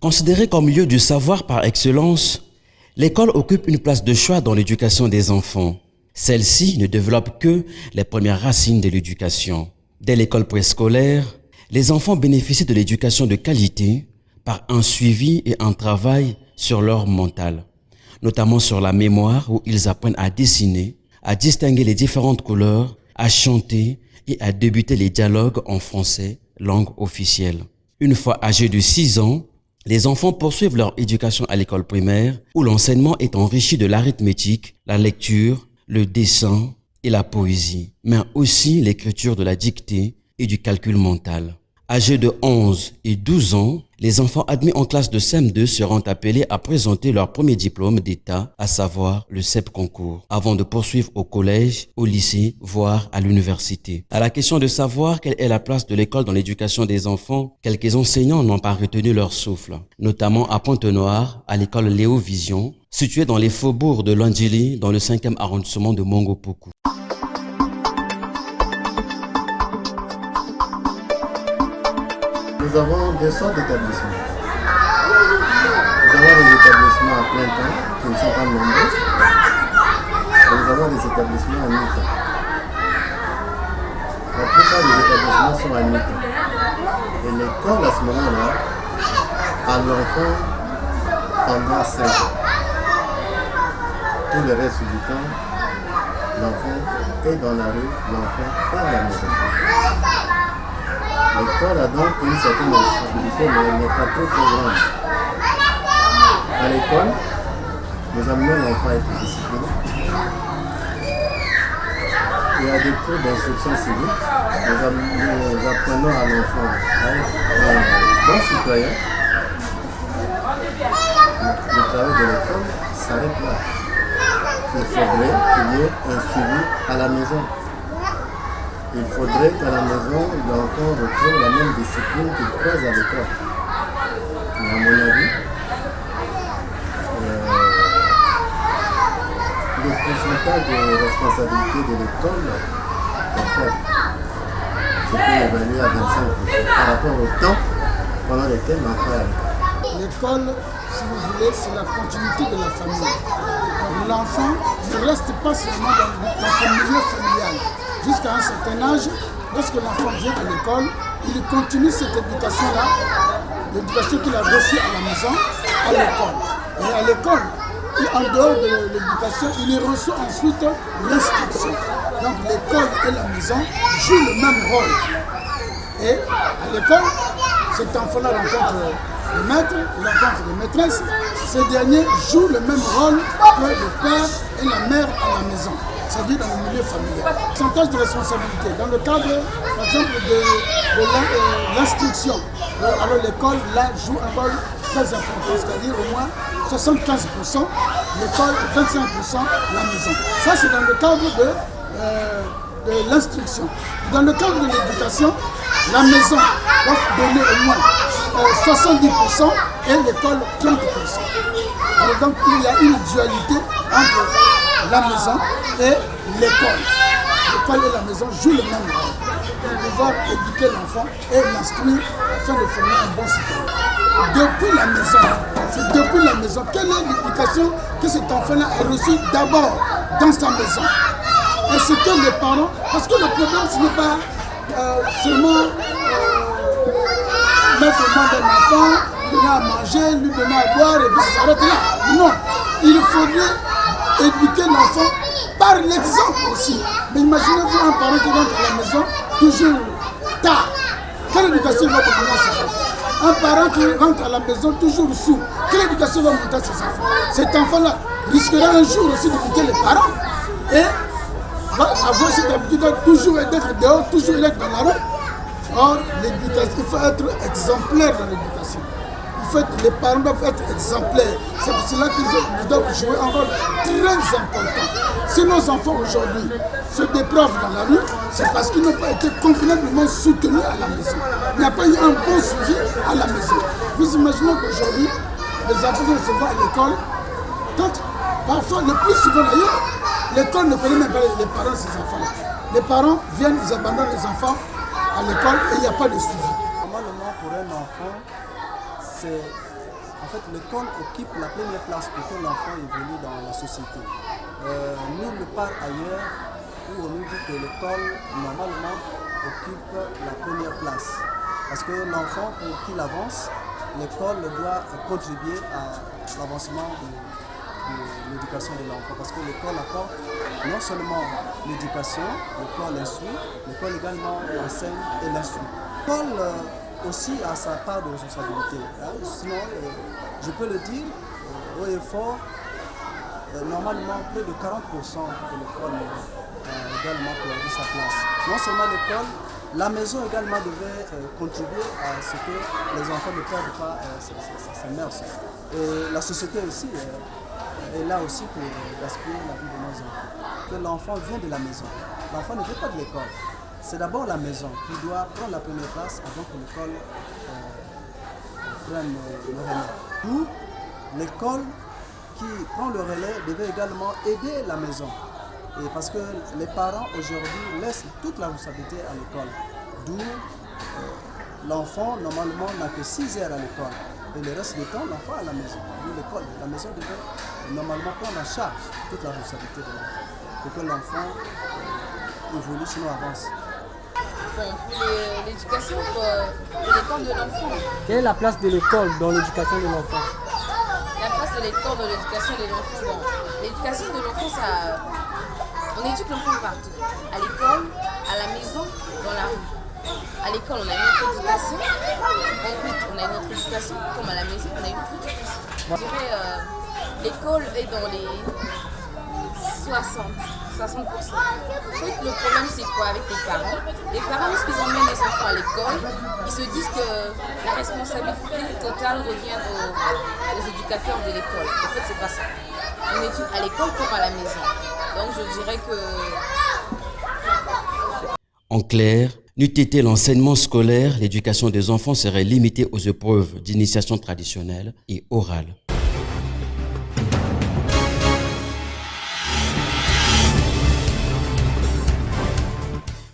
Considérée comme lieu du savoir par excellence, l'école occupe une place de choix dans l'éducation des enfants. Celle-ci ne développe que les premières racines de l'éducation. Dès l'école préscolaire, les enfants bénéficient de l'éducation de qualité par un suivi et un travail sur leur mental, notamment sur la mémoire où ils apprennent à dessiner, à distinguer les différentes couleurs, à chanter et à débuter les dialogues en français, langue officielle. Une fois âgés de 6 ans, les enfants poursuivent leur éducation à l'école primaire où l'enseignement est enrichi de l'arithmétique, la lecture, le dessin et la poésie, mais aussi l'écriture de la dictée et du calcul mental. Âgés de 11 et 12 ans, les enfants admis en classe de CM2 seront appelés à présenter leur premier diplôme d'État, à savoir le CEP concours, avant de poursuivre au collège, au lycée, voire à l'université. À la question de savoir quelle est la place de l'école dans l'éducation des enfants, quelques enseignants n'ont pas retenu leur souffle, notamment à Pointe-Noire, à l'école Léo Vision, située dans les faubourgs de Lwandjili, dans le 5e arrondissement de Mongopoko. Nous avons deux sortes d'établissements. Nous avons des établissements à plein temps, qui ne sont pas nombreux, et nous avons des établissements à mi-temps. La plupart des établissements sont à mi-temps. Et l'école, à ce moment-là, a l'enfant pendant 5 ans. Tout le reste du temps, l'enfant est dans la rue, l'enfant est à la maison. L'école a donc une certaine responsabilité, mais n'est pas trop grande. À l'école, nous amenons l'enfant à être discipliné. Il y a des cours d'instruction civique. Nous apprenons à l'enfant à être un bon citoyen. Le travail de l'école s'arrête là. Il faudrait qu'il y ait un suivi à la maison. Il faudrait qu'à la maison, l'enfant retrouve la même discipline qu'il croise à l'école. Mais à mon avis, le pourcentage de responsabilité de l'école est faible. Je peux l'évaluer à 25% par rapport au temps pendant lequel l'enfant est à l'école. L'école, si vous voulez, c'est la continuité de la famille. Donc l'enfant ne reste pas seulement dans son milieu familial. Jusqu'à un certain âge, lorsque l'enfant vient à l'école, il continue cette éducation-là, l'éducation qu'il a reçue à la maison, à l'école. Et à l'école, en dehors de l'éducation, il reçoit ensuite l'instruction. Donc l'école et la maison jouent le même rôle. Et à l'école, cet enfant-là rencontre le maître, il rencontre les maîtresses. Ces derniers jouent le même rôle que le père et la mère à la maison, c'est-à-dire dans le milieu familial. Pourcentage de responsabilité. Dans le cadre, par exemple, de l'instruction, alors l'école là joue un rôle très important, c'est-à-dire au moins 75%, l'école, 25% la maison. Ça, c'est dans le cadre de l'instruction. Dans le cadre de l'éducation, la maison doit donner au moins 70% et l'école 30%. Alors donc il y a une dualité entre la maison et l'école. L'école et la maison jouent le même rôle pour pouvoir éduquer l'enfant et l'instruire afin de former un bon citoyen. Depuis la maison, c'est depuis la maison. Quelle est l'éducation que cet enfant-là a reçue d'abord dans sa maison? Et c'est que les parents, parce que le problème ce n'est pas seulement mettre au monde d'un enfant, lui donner à manger, lui donner à boire et puis ça s'arrête là. Non, il faudrait éduquer l'enfant par l'exemple aussi. Mais imaginez-vous un parent qui rentre à la maison toujours tard. Quelle éducation il va donner à ses enfants? Un parent qui rentre à la maison toujours sous. Quelle éducation va monter à ses enfants? Cet enfant-là risquera un jour aussi d'écouter les parents et va avoir cette habitude de toujours être dehors, toujours être dans la rue. Or, l'éducation, il faut être exemplaire dans l'éducation. Les parents doivent être exemplaires. C'est pour cela qu'ils doivent jouer un rôle très important. Si nos enfants aujourd'hui se dépravent dans la rue, c'est parce qu'ils n'ont pas été convenablement soutenus à la maison. Il n'y a pas eu un bon suivi à la maison. Vous imaginez qu'aujourd'hui, les enfants qui se vont à l'école, quand parfois, le plus souvent d'ailleurs, l'école ne connaît même pas les parents de ces enfants-là. Les parents viennent, ils abandonnent les enfants à l'école et il n'y a pas de suivi. Normalement, pour un enfant, c'est En fait, l'école occupe la première place pour que l'enfant évolue dans la société. Nulle part ailleurs où on nous dit que l'école, normalement, occupe la première place. Parce que l'enfant, pour qu'il avance, l'école doit contribuer à l'avancement de l'éducation de l'enfant. Parce que l'école apporte non seulement l'éducation, l'école instruit, l'école également enseigne et l'instruit. L'école aussi a sa part de responsabilité. Sinon, je peux le dire, haut et fort, normalement, près de 40% de l'école a également perdu sa place. Non seulement l'école, la maison également devait contribuer à ce que les enfants ne perdent pas sa mœurs. Et la société aussi est là aussi pour gaspiller la vie de nos enfants. Que l'enfant vient de la maison. L'enfant ne vient pas de l'école. C'est d'abord la maison qui doit prendre la première place avant que l'école prenne le relais. D'où l'école qui prend le relais devait également aider la maison. Et parce que les parents aujourd'hui laissent toute la responsabilité à l'école. D'où l'enfant normalement n'a que 6 heures à l'école. Et le reste du temps, l'enfant à la maison. D'où l'école. La maison devait normalement prendre en charge toute la responsabilité de l'enfant. Pour que l'enfant évolue, sinon avance. Bon, l'éducation de l'école de l'enfant. Quelle est la place de l'école dans l'éducation de l'enfant? La place de l'école dans l'éducation de l'enfant. Bon, l'éducation de l'enfant, ça... On éduque l'enfant partout. À l'école, à la maison, dans la rue. À l'école, on a une autre éducation. Ensuite, on a une autre éducation. Comme à la maison, on a une autre éducation. Je dirais, l'école est dans les 60%. En fait, le problème, c'est quoi avec les parents? Les parents, lorsqu'ils emmènent les enfants à l'école, ils se disent que la responsabilité totale revient aux éducateurs de l'école. En fait, c'est pas ça. On étudie à l'école comme à la maison. Donc, je dirais que... En clair, n'eût été l'enseignement scolaire, l'éducation des enfants serait limitée aux épreuves d'initiation traditionnelle et orale.